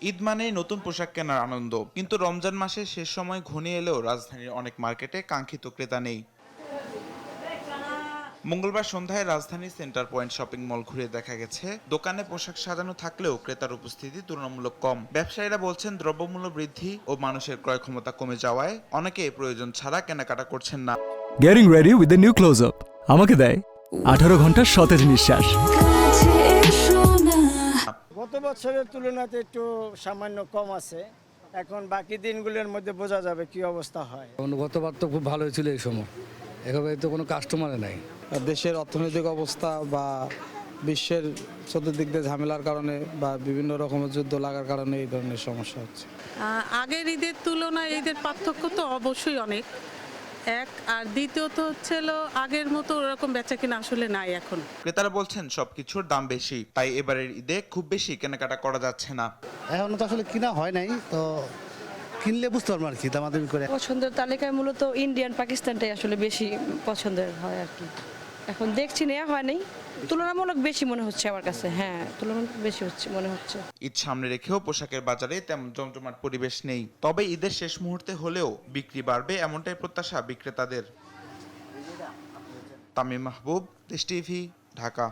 ঈদ মানেই নতুন পোশাক কেনার আনন্দ, কিন্তু রমজান মাসের শেষ সময় ঘনিয়ে এলেও রাজধানীর অনেক মার্কেটে কাঙ্ক্ষিত ক্রেতা নেই। মঙ্গলবার সন্ধ্যায় রাজধানীর সেন্টার পয়েন্ট শপিং মল ঘুরে দেখা গেছে দোকানে পোশাক সাজানো থাকলেও ক্রেতার উপস্থিতি তুলনামূলক কম। ব্যবসায়ীরা বলছেন দ্রব্যমূল্য বৃদ্ধি ও মানুষের ক্রয় ক্ষমতা কমে যাওয়ায় অনেকে প্রয়োজন ছাড়া কেনাকাটা করছেন না। Getting ready with the new close-up আমাকে দেয় 18 ঘন্টার সতেজ নিঃশ্বাস। গত বছরের তুলনাতে একটু সামান্য কম আছে, এখন বাকি দিনগুলোর মধ্যে বোঝা যাবে কি অবস্থা হয়। গতবার তো খুব ভালো হয়েছিল এই সময়, এভাবে তো কোনো কাস্টমার নাই। দেশের অর্থনৈতিক অবস্থা বা বিশ্বের চতুর্দিক দিয়ে ঝামেলার কারণে বা বিভিন্ন রকমের যুদ্ধ লাগার কারণে এই ধরনের সমস্যা হচ্ছে। আগের ঈদের তুলনায় ঈদের পার্থক্য তো অবশ্যই অনেক। এক আর দ্বিতীয়ত হচ্ছে আগের মতো ওরকম বেচাকেনা আসলে নাই এখন। ক্রেতারা বলছেন সবকিছুর দাম বেশি, তাই এবারের ঈদে খুব বেশি কেনাকাটা করা যাচ্ছে না। এখন তো আসলে কিনা হয় নাই, তো কিনলে বুঝতে পারবো আর কি দামাদামি করে। পছন্দের তালিকায় মূলত ইন্ডিয়ান পাকিস্তানটাই আসলে বেশি পছন্দের হয় আর কি। এখন দেখছি নেওয়া হয় নাই, তুলনামূলক বেশি মনে হচ্ছে আমার কাছে। হ্যাঁ, তুলনামূলক বেশি হচ্ছে মনে হচ্ছে। ঈদ সামনে রেখেও পোশাকের বাজারে তেমন জমজমাট পরিবেশ নেই, তবে ঈদের শেষ মুহূর্তে হলেও বিক্রি বাড়বে এমনটাই প্রত্যাশা বিক্রেতাদের। তামিম মাহবুব, দেশ টিভি, ঢাকা।